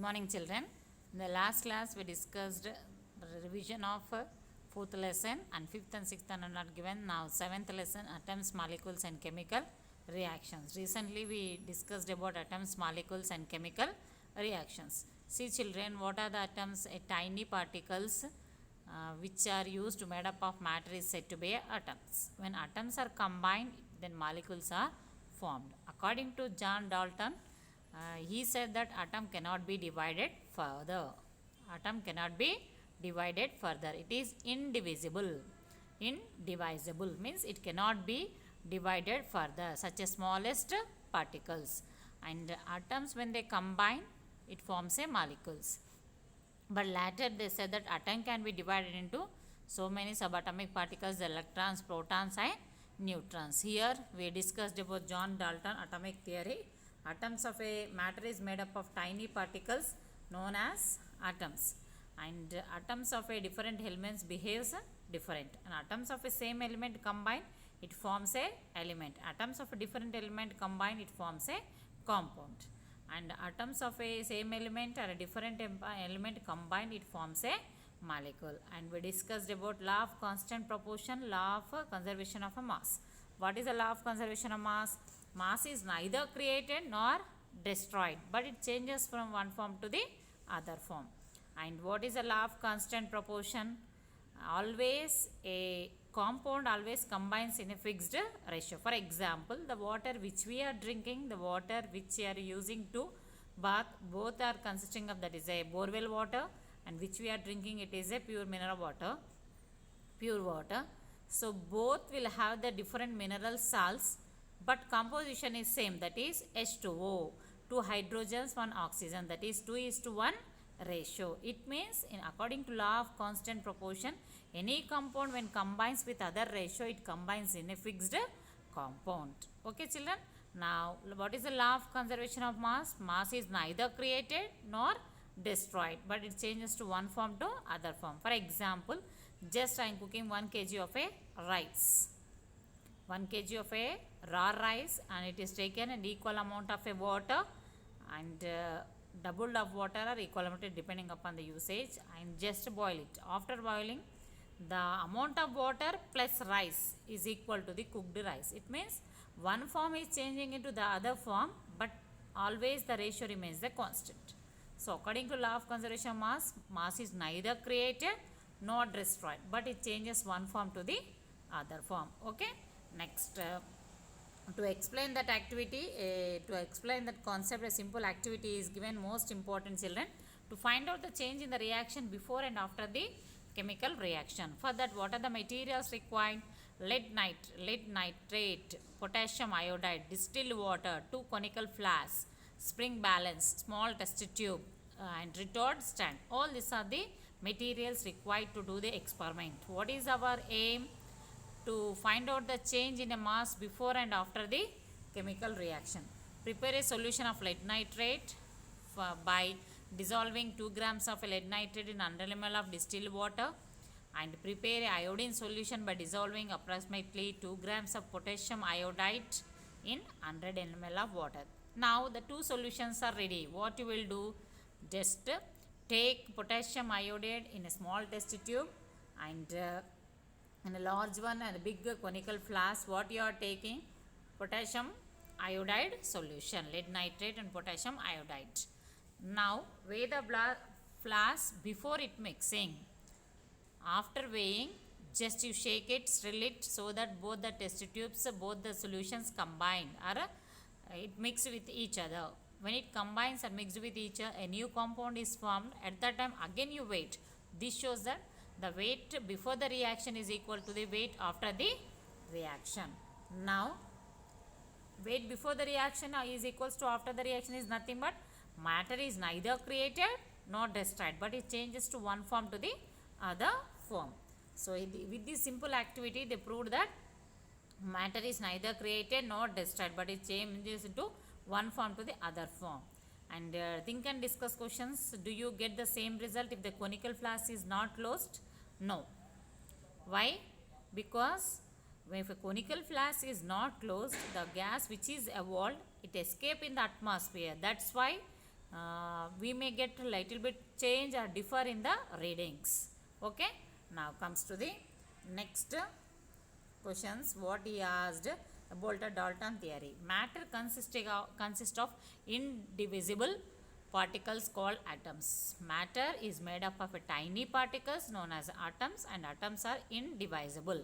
Morning, children. In the last class, we discussed revision of fourth lesson, and fifth and sixth are not given. Now, seventh lesson, atoms, molecules, and chemical reactions. Recently, we discussed about atoms, molecules, and chemical reactions. See, children, what are the atoms? Tiny particles which are used to made up of matter is said to be atoms. When atoms are combined, then molecules are formed. According to John Dalton, he said that atom cannot be divided further. Atom cannot be divided further. It is indivisible. Indivisible means it cannot be divided further. Such as smallest particles. And atoms, when they combine, it forms a molecules. But later they said that atom can be divided into so many subatomic particles, electrons, protons, and neutrons. Here we discussed about John Dalton atomic theory. Atoms of a matter is made up of tiny particles known as atoms, and atoms of a different elements behaves different, and atoms of a same element combined, it forms a element. Atoms of a different element combined, it forms a compound, and atoms of a same element or a different element combined, it forms a molecule. And we discussed about law of constant proportion, law of conservation of a mass. What is the law of conservation of mass? Mass is neither created nor destroyed, but it changes from one form to the other form. And what is the law of constant proportion? Always a compound always combines in a fixed ratio. For example, the water which we are drinking, the water which we are using to bath, both are consisting of, that is a borewell water, and which we are drinking, it is a pure mineral water, pure water. So both will have the different mineral salts, but composition is same, that is H2O, 2 hydrogens, 1 oxygen, that is 2:1 ratio. It means, according to law of constant proportion, any compound when combines with other ratio, it combines in a fixed compound. Okay, children. Now, what is the law of conservation of mass? Mass is neither created nor destroyed, but it changes to one form to other form. For example, just I am cooking 1 kg of a rice. 1 kg of a raw rice, and it is taken an equal amount of a water, and double of water or equal amount depending upon the usage, and just boil it. After boiling, the amount of water plus rice is equal to the cooked rice. It means one form is changing into the other form, but always the ratio remains the constant. So according to law of conservation of mass, mass is neither created nor destroyed, but it changes one form to the other form. Okay. Next, to explain that activity, to explain that concept, a simple activity is given. Most important, children, to find out the change in the reaction before and after the chemical reaction. For that, what are the materials required? Lead nitrate, potassium iodide, distilled water, 2 conical flasks, spring balance, small test tube, and retort stand. All these are the materials required to do the experiment. What is our aim? To find out the change in a mass before and after the chemical reaction. Prepare a solution of lead nitrate by dissolving 2 grams of lead nitrate in 100 ml of distilled water, and prepare a iodine solution by dissolving approximately 2 grams of potassium iodide in 100 ml of water. Now the two solutions are ready. What you will do? Just take potassium iodide in a small test tube, and in a large one and a big conical flask, what you are taking? Potassium iodide solution, lead nitrate and potassium iodide. Now weigh the flask before it mixing. After weighing, just you shake it, stir it, so that both the test tubes, both the solutions combine, or it mix with each other. When it combines and mixed with each other, a new compound is formed. At that time, again you weight. This shows that the weight before the reaction is equal to the weight after the reaction. Now, weight before the reaction is equals to after the reaction is nothing but matter is neither created nor destroyed, but it changes to one form to the other form. So, with this simple activity, they proved that matter is neither created nor destroyed, but it changes into one form to the other form. And think and discuss questions. Do you get the same result if the conical flask is not closed? No. Why? Because if a conical flask is not closed, the gas which is evolved, it escapes in the atmosphere. That's why we may get a little bit change or differ in the readings. Okay, now comes to the next questions. What he asked about the Dalton theory. Matter consists of indivisible particles called atoms. Matter is made up of tiny particles known as atoms, and atoms are indivisible.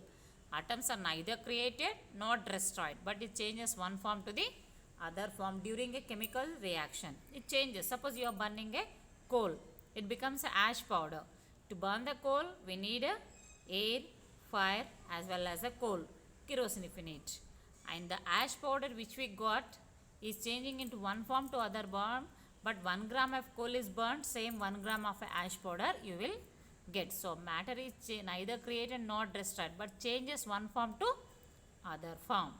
Atoms are neither created nor destroyed, but it changes one form to the other form during a chemical reaction. It changes. Suppose you are burning a coal, it becomes ash powder. To burn the coal, we need air, fire, as well as a coal, kerosene if we need. And the ash powder which we got is changing into one form to other form, but 1 gram of coal is burnt, same 1 gram of ash powder you will get. So matter is neither created nor destroyed, but changes one form to other form.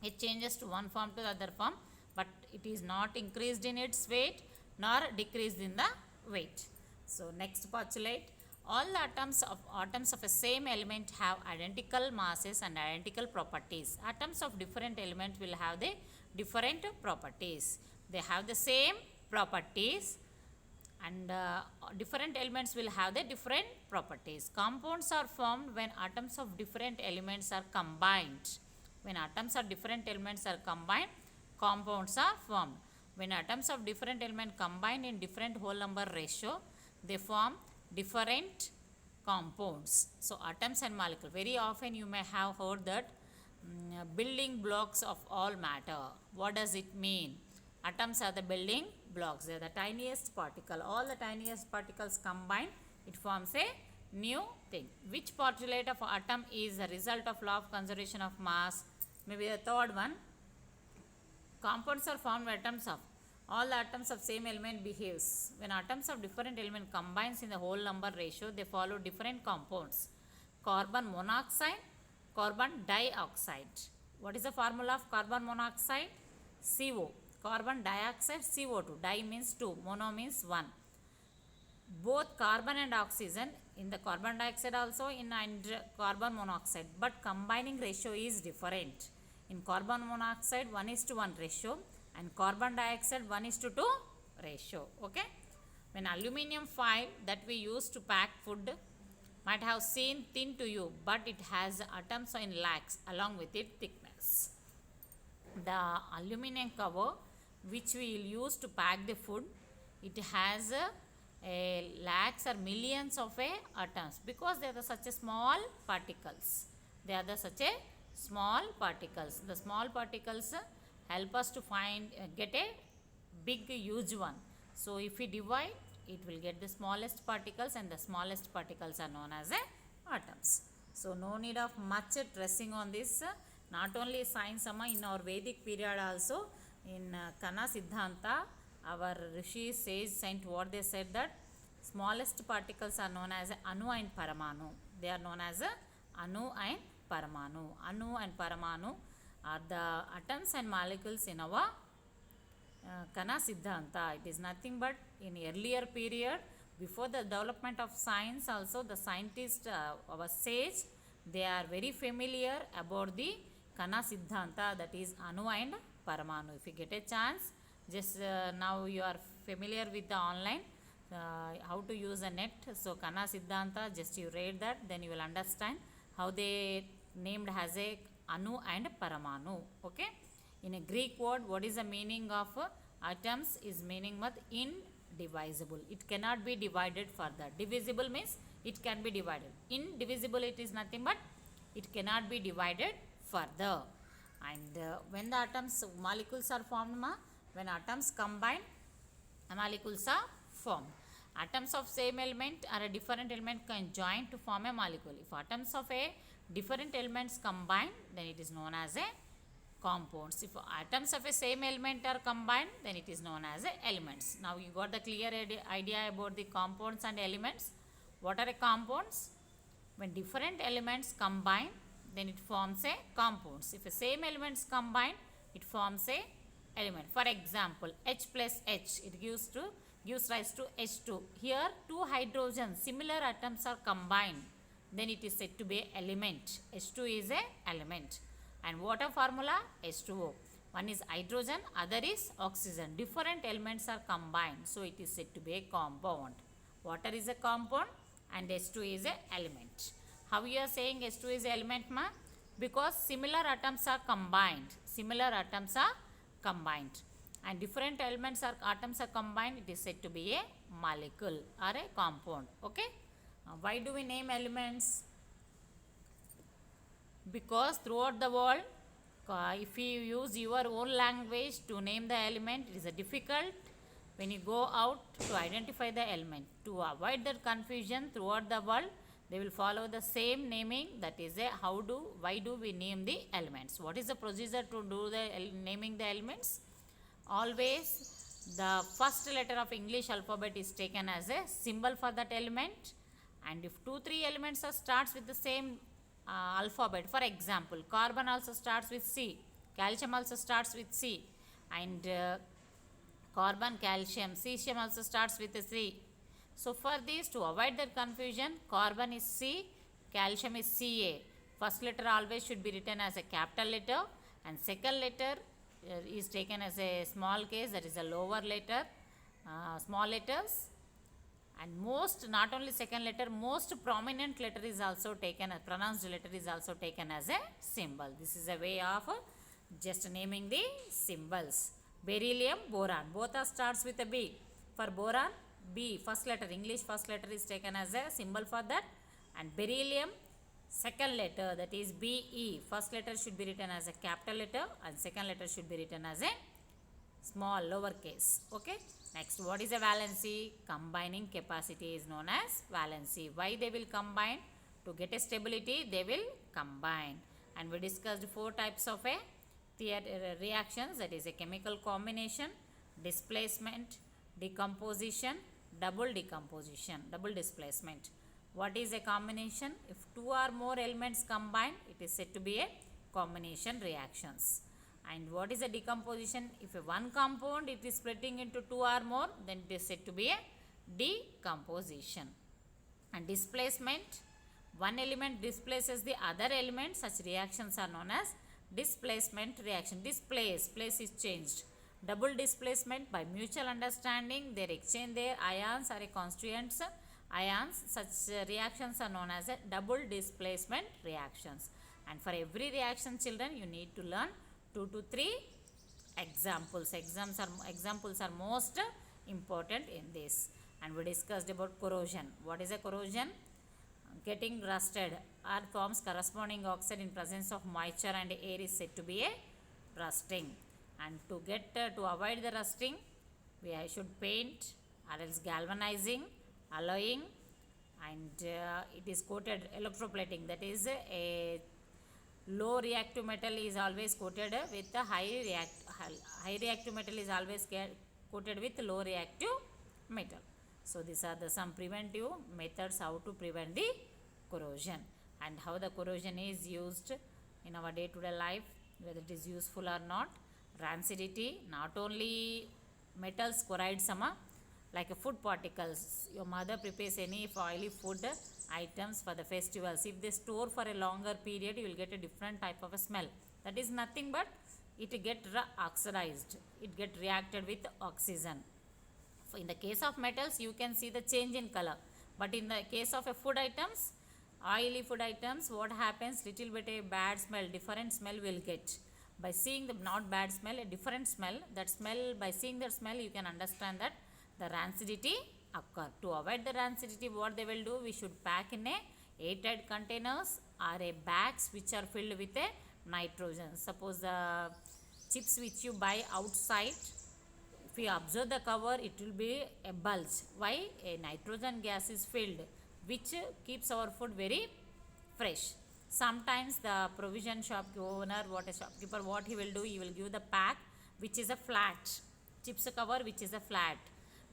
It changes to one form to the other form, but it is not increased in its weight nor decreased in the weight. So next postulate. All the atoms of a same element have identical masses and identical properties. Atoms of different elements will have the different properties. They have the same properties, and different elements will have the different properties. Compounds are formed when atoms of different elements are combined. When atoms of different elements are combined, compounds are formed. When atoms of different elements combine in different whole number ratio, they form different compounds. So atoms and molecules, very often you may have heard that building blocks of all matter. What does it mean? Atoms are the building blocks. They are the tiniest particle. All the tiniest particles combined, it forms a new thing. Which postulate of atom is the result of law of conservation of mass? Maybe the third one. Compounds are formed by atoms of all the atoms of same element behaves. When atoms of different element combines in the whole number ratio, they follow different compounds. Carbon monoxide, carbon dioxide. What is the formula of carbon monoxide? CO. Carbon dioxide, CO2. Di means 2, mono means 1. Both carbon and oxygen in the carbon dioxide also in carbon monoxide, but combining ratio is different. In carbon monoxide 1:1 ratio, and carbon dioxide 1:2 ratio. Okay, when aluminium foil that we use to pack food might have seemed thin to you, but it has atoms in lakhs along with its thickness. The aluminium cover which we will use to pack the food, it has lakhs or millions of atoms, because they are such a small particles. They are such a small particles. The small particles help us to get a big huge one. So if we divide, it will get the smallest particles, and the smallest particles are known as atoms. So no need of much stressing on this. Not only science in our Vedic period also, in Kana Siddhanta, our Rishi sage saint, what they said, that smallest particles are known as Anu and Paramanu. They are known as Anu and Paramanu. Anu and Paramanu are the atoms and molecules in our Kana Siddhanta. It is nothing but in earlier period, before the development of science also, the scientists, our sage, they are very familiar about the Kana Siddhanta, that is Anu and Paramanu. If you get a chance, just now you are familiar with the online, how to use the net. So Kana Siddhanta, just you read that, then you will understand how they named as a Anu and Paramanu. Okay, in a Greek word, what is the meaning of atoms? Is meaning with indivisible. It cannot be divided further. Divisible means it can be divided. Indivisible, it is nothing but it cannot be divided further. And when the atoms, molecules are formed, when atoms combine, molecules are formed. Atoms of same element or a different element can join to form a molecule. If atoms of a different elements combine, then it is known as a compounds. If atoms of a same element are combined, then it is known as elements. Now you got the clear idea about the compounds and elements. What are compounds? When different elements combine, then it forms a compounds. If the same elements combine, it forms a element. For example, H plus H, it gives rise to H2. Here two hydrogens, similar atoms are combined, then it is said to be element. H2 is a element. And water formula, H2O. One is hydrogen, other is oxygen. Different elements are combined, so it is said to be a compound. Water is a compound and H2 is a element. How you are saying H2 is element, ma? Because similar atoms are combined. Similar atoms are combined. And different elements or atoms are combined, it is said to be a molecule or a compound. Okay? Why do we name elements? Because throughout the world, if you use your own language to name the element, it is a difficult when you go out to identify the element. To avoid that confusion throughout the world, they will follow the same naming, that is a why do we name the elements. What is the procedure to do the naming the elements? Always the first letter of English alphabet is taken as a symbol for that element, and if 2-3 elements starts with the same alphabet, for example carbon also starts with C, calcium also starts with C, and carbon, calcium, cesium also starts with a C. So for this, to avoid that confusion, carbon is C, calcium is Ca. First letter always should be written as a capital letter, and second letter is taken as a small case, that is a lower letter, small letters. And most, not only second letter, most prominent letter is also taken, pronounced letter is also taken as a symbol. This is a way of just naming the symbols. Beryllium, boron, both are starts with a B. For boron, B, first letter, English first letter is taken as a symbol for that. And beryllium, second letter, that is Be. First letter should be written as a capital letter and second letter should be written as a small lowercase. Okay. Next, what is a valency? Combining capacity is known as valency. Why they will combine? To get a stability, they will combine. And we discussed 4 types of a reactions, that is a chemical combination, displacement, decomposition, double decomposition, double displacement. What is a combination? If 2 or more elements combine, it is said to be a combination reactions. And what is a decomposition? If a one compound it is splitting into 2 or more, then it is said to be a decomposition. And displacement, one element displaces the other element, such reactions are known as displacement reaction. Place is changed. Double displacement, by mutual understanding they exchange their ions or constituents ions, such reactions are known as a double displacement reactions. And for every reaction, children, you need to learn 2 to 3 examples. Examples are most important in this. And we discussed about corrosion. What is a corrosion? Getting rusted or forms corresponding oxide in presence of moisture and air is said to be a rusting. And to avoid the rusting, we should paint or else galvanizing, alloying, and it is coated electroplating, that is a low reactive metal is always coated with a high reactive metal is always coated with low reactive metal. So these are the some preventive methods how to prevent the corrosion, and how the corrosion is used in our day-to-day life, whether it is useful or not. Rancidity, not only metals corrode some like food particles. Your mother prepares any oily food items for the festivals. If they store for a longer period, you will get a different type of a smell. That is nothing but it get oxidized. It get reacted with oxygen. In the case of metals, you can see the change in color. But in the case of a food items, oily food items, what happens? Little bit a bad smell, different smell will get. By seeing the not bad smell, a different smell, that smell, by seeing that smell, you can understand that the rancidity occur. To avoid the rancidity, what they will do? We should pack in a airtight containers or a bags which are filled with a nitrogen. Suppose the chips which you buy outside, if you observe the cover, it will be a bulge. Why? A nitrogen gas is filled, which keeps our food very fresh. Sometimes the provision shop owner, shopkeeper, what he will do? He will give the pack which is a flat chips cover, which is a flat.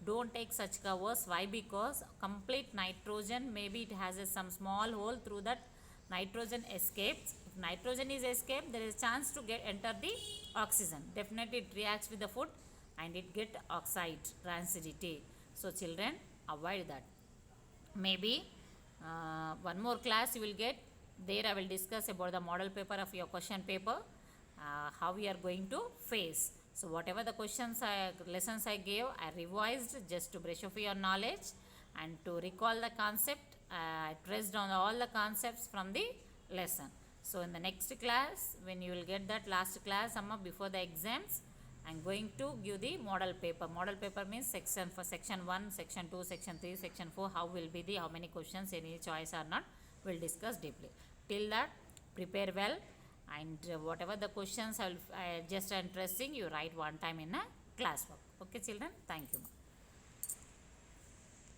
Don't take such covers. Why? Because complete nitrogen, maybe it has some small hole, through that nitrogen escapes. If nitrogen is escaped, there is a chance to enter the oxygen. Definitely it reacts with the food and it get oxide, rancidity. So children, avoid that. Maybe one more class you will get. There I will discuss about the model paper of your question paper. how we are going to face. So whatever the lessons I gave, I revised just to brush up your knowledge and to recall the concept. I pressed on all the concepts from the lesson. So in the next class, when you will get that last class, Amma, before the exams, I'm going to give the model paper. Model paper means section 1, section 2, section 3, section 4, how will be how many questions, any choice or not, we'll discuss deeply. Till that, prepare well, and whatever the questions I just interesting, you write one time in a class work. Okay children, thank you.